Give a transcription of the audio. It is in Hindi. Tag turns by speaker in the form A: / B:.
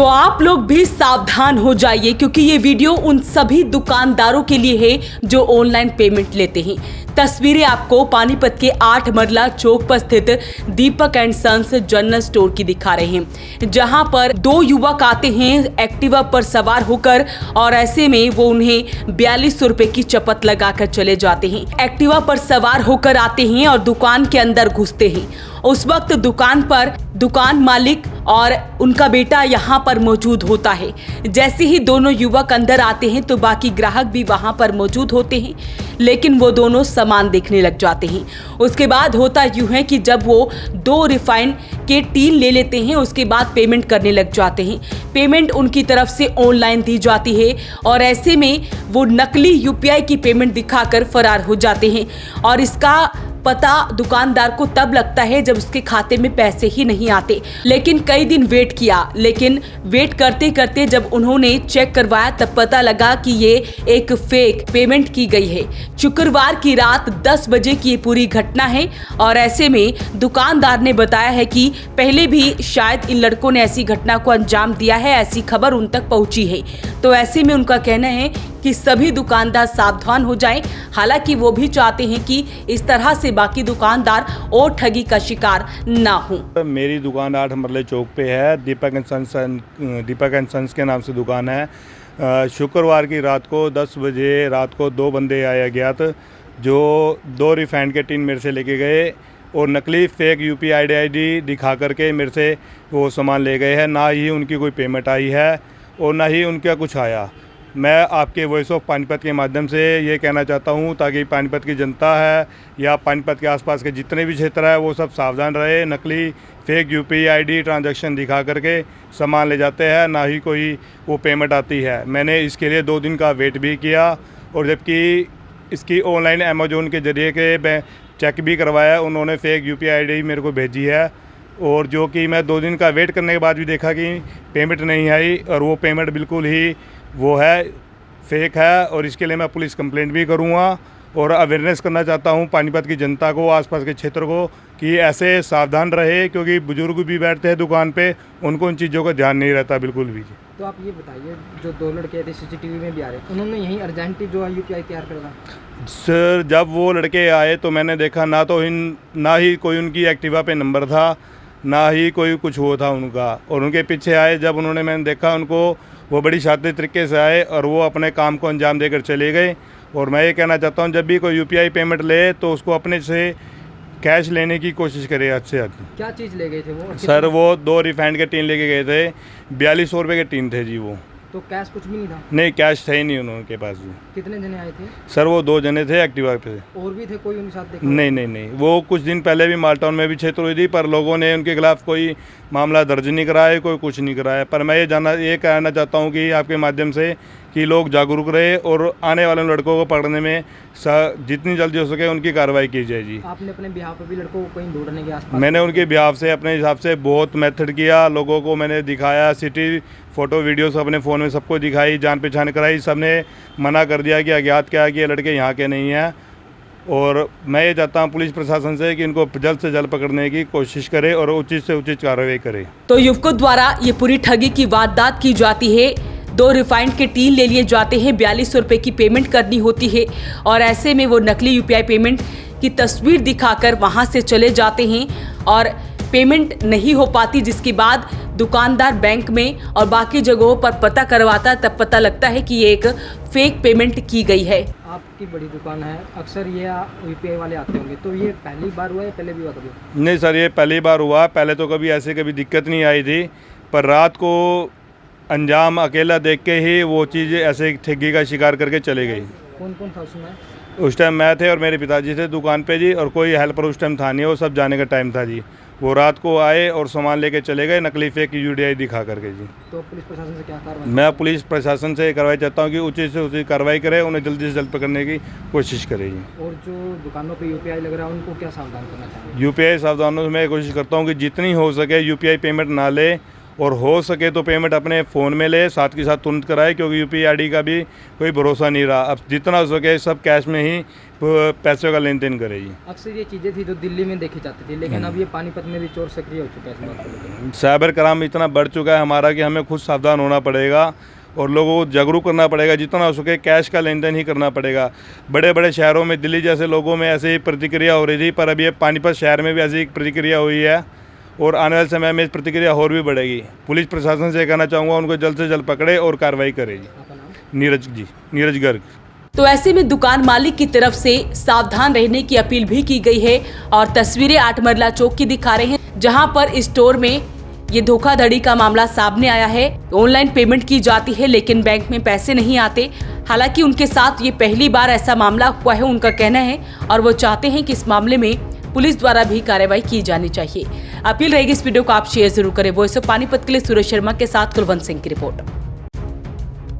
A: तो आप लोग भी सावधान हो जाइए, क्योंकि ये वीडियो उन सभी दुकानदारों के लिए है जो ऑनलाइन पेमेंट लेते हैं। तस्वीरें आपको पानीपत के 8 मरला चौक पर स्थित दीपक एंड सन्स जनरल स्टोर की दिखा रहे हैं, जहां पर 2 युवक आते हैं एक्टिवा पर सवार होकर, और ऐसे में वो उन्हें 4200 रुपए की चपत लगाकर चले जाते हैं। एक्टिवा पर सवार होकर आते हैं और दुकान के अंदर घुसते हैं। उस वक्त दुकान मालिक और उनका बेटा यहाँ पर मौजूद होता है। जैसे ही दोनों युवक अंदर आते हैं तो बाकी ग्राहक भी वहाँ पर मौजूद होते हैं, लेकिन वो दोनों सामान देखने लग जाते हैं। उसके बाद होता यूँ है कि जब वो 2 रिफाइंड के टीन ले लेते हैं, उसके बाद पेमेंट करने लग जाते हैं। पेमेंट उनकी तरफ से ऑनलाइन दी जाती है और ऐसे में वो नकली यूपीआई की पेमेंट दिखाकर फरार हो जाते हैं। और इसका पता दुकानदार को तब लगता है जब उसके खाते में पैसे ही नहीं आते। लेकिन कई दिन वेट किया, लेकिन वेट करते करते जब उन्होंने चेक करवाया तब पता लगा कि ये एक फेक पेमेंट की गई है। शुक्रवार की रात 10 बजे की ये पूरी घटना है और ऐसे में दुकानदार ने बताया है कि पहले भी शायद इन लड़कों ने ऐसी घटना को अंजाम दिया है, ऐसी खबर उन तक पहुंची है। तो ऐसे में उनका कहना है कि सभी दुकानदार सावधान हो जाएं। हालांकि वो भी चाहते हैं कि इस तरह से बाकी दुकानदार और ठगी का शिकार ना हो।
B: मेरी दुकान 8 मरले चौक पे है, दीपक एंड सन्स के नाम से दुकान है। शुक्रवार की रात को 10 बजे रात को 2 बंदे आए अज्ञात, जो 2 रिफाइंड के टीन मेरे से लेके गए और नकली फेक यूपीआई आईडी दिखा करके मेरे से वो सामान ले गए हैं। ना ही उनकी कोई पेमेंट आई है और ना ही उनका कुछ आया। मैं आपके वॉइस ऑफ पानीपत के माध्यम से ये कहना चाहता हूँ ताकि पानीपत की जनता है या पानीपत के आसपास के जितने भी क्षेत्र है वो सब सावधान रहे। नकली फेक यूपीआई आईडी ट्रांजैक्शन दिखा करके सामान ले जाते हैं, ना ही कोई वो पेमेंट आती है। मैंने इसके लिए 2 दिन का वेट भी किया और जबकि इसकी ऑनलाइन अमेजोन के ज़रिए के चेक भी करवाया, उन्होंने फेक यूपीआई आईडी मेरे को भेजी है। और जो कि मैं 2 दिन का वेट करने के बाद भी देखा कि पेमेंट नहीं आई और वो पेमेंट बिल्कुल ही वो है, फेक है। और इसके लिए मैं पुलिस कंप्लेंट भी करूँगा और अवेयरनेस करना चाहता हूँ पानीपत की जनता को, आसपास के क्षेत्र को, कि ऐसे सावधान रहे, क्योंकि बुजुर्ग भी बैठते हैं दुकान पे, उनको उन चीज़ों का ध्यान नहीं रहता बिल्कुल भी।
C: तो आप ये बताइए, जो 2 लड़के थे सीसीटीवी में भी आ रहे, उन्होंने यही अर्जेंटली जो यूपीआई तैयार करा?
B: सर, जब वो लड़के आए तो मैंने देखा ना ही कोई उनकी एक्टिवा पे नंबर था, ना ही कोई कुछ वो था उनका। और उनके पीछे आए जब मैंने देखा उनको, वो बड़ी शातिर तरीके से आए और वो अपने काम को अंजाम देकर चले गए। और मैं ये कहना चाहता हूँ, जब भी कोई यूपीआई पेमेंट ले तो उसको अपने से कैश लेने की कोशिश करे अच्छे अच्छे।
C: क्या चीज़ ले गए थे वो?
B: सर, वो 2 रिफाइंड के टीन लेके गए थे, 4200 रुपये के टीन थे जी वो।
C: तो कैश कुछ भी नहीं था?
B: नहीं, कैश थे ही नहीं उनके पास जी।
C: कितने जने आए थे?
B: सर, वो 2 जने थे एक्टिवा पे।
C: और भी थे कोई उनके साथ? देखा
B: नहीं, वो कुछ दिन पहले भी मालटाउन में भी क्षेत्र हुई थी, पर लोगों ने उनके खिलाफ कोई मामला दर्ज नहीं कराया, कोई कुछ नहीं कराया। पर मैं ये कहना चाहता हूँ कि आपके माध्यम से कि लोग जागरूक रहे और आने वाले लड़कों को पकड़ने में जितनी जल्दी हो सके उनकी कार्रवाई की जाए जी।
C: आपने अपने बिहाफ पर भी लड़कों को कहीं ढूंढने के आसपास?
B: मैंने उनके बिहाफ से अपने हिसाब से बहुत मेथड किया, लोगों को मैंने दिखाया, सिटी फ़ोटो वीडियोस अपने फ़ोन में सबको दिखाई, जान पहचान कराई। सबने मना कर दिया कि अज्ञात क्या है कि ये लड़के यहाँ के नहीं हैं। और मैं ये चाहता हूँ पुलिस प्रशासन से कि इनको जल्द से जल्द पकड़ने की कोशिश करे और उचित से उचित कार्रवाई करे।
A: तो युवकों द्वारा ये पूरी ठगी की वारदात की जाती है। 2 रिफाइंड के टीन ले लिए जाते हैं, 4200 रुपए की पेमेंट करनी होती है और ऐसे में वो नकली यूपीआई पेमेंट की तस्वीर दिखाकर वहां से चले जाते हैं और पेमेंट नहीं हो पाती, जिसके बाद दुकानदार बैंक में और बाकी जगहों पर पता करवाता, तब पता लगता है कि ये एक फेक पेमेंट की गई है।
C: आपकी बड़ी दुकान है, अक्सर ये यूपीआई वाले आते होंगे, तो ये पहली बार हुआ है, पहले भी हुआ कभी?
B: नहीं सर, ये पहली बार हुआ। पहले तो कभी दिक्कत नहीं आई थी, पर रात को अंजाम अकेला देख के ही वो चीज़ ऐसे ठगी का शिकार करके चले गई।
C: कौन कौन था उसमें?
B: उस टाइम मैं थे और मेरे पिताजी थे दुकान पे जी, और कोई हेल्पर उस टाइम था नहीं, वो सब जाने का टाइम था जी। वो रात को आए और सामान लेके चले गए नकली फेक यूडीआई दिखा करके जी।
C: तो पुलिस प्रशासन से क्या कार्रवाई?
B: मैं पुलिस प्रशासन से कार्रवाई चाहता हूँ कि उचित से उचित कार्रवाई करे, उन्हें जल्दी से जल्द पकड़ने की कोशिश करे जी।
C: और जो दुकानों पे यूपीआई लग रहा है उनको क्या सावधान करना चाहिए?
B: यूपीआई सावधानों से मैं कोशिश करता हूँ कि जितनी हो सके यूपीआई पेमेंट ना ले और हो सके तो पेमेंट अपने फ़ोन में ले, साथ के साथ तुरंत कराए, क्योंकि यूपीआई आईडी का भी कोई भरोसा नहीं रहा। अब जितना हो सके सब कैश में ही पैसों का लेन देन करे जी।
C: अक्सर ये चीज़ें थी जो दिल्ली में देखी जाती थी, लेकिन अब ये पानीपत में भी चोर सक्रिय हो चुका है इस बात को लेकर।
B: साइबर क्राइम इतना बढ़ चुका है हमारा कि हमें खुद सावधान होना पड़ेगा और लोगों को जागरूक करना पड़ेगा। जितना हो सके कैश का लेन देन ही करना पड़ेगा। बड़े बड़े शहरों में, दिल्ली जैसे लोगों में ऐसे ही प्रतिक्रिया हो रही थी, पर अभी पानीपत शहर में भी ऐसी एक प्रतिक्रिया हुई है और आने वाले समय में इस प्रतिक्रिया और भी बढ़ेगी। पुलिस प्रशासन से कहना चाहूँगा उनको जल्द से जल्द पकड़े और कार्रवाई करे जी।
C: आपका नाम?
B: नीरज गर्ग।
A: तो ऐसे में दुकान मालिक की तरफ से सावधान रहने की अपील भी की गई है और तस्वीरें 8 मरला चौक की दिखा रहे हैं, जहां पर स्टोर में ये धोखाधड़ी का मामला सामने आया है। ऑनलाइन पेमेंट की जाती है लेकिन बैंक में पैसे नहीं आते। हालांकि उनके साथ ये पहली बार ऐसा मामला हुआ है, उनका कहना है, और वो चाहते हैं कि इस मामले में पुलिस द्वारा भी कार्रवाई की जानी चाहिए। अपील रहेगी इस वीडियो को आप शेयर जरूर करें। वॉइस ऑफ पानीपत के लिए सुरेश शर्मा के साथ कुलवंत सिंह की रिपोर्ट।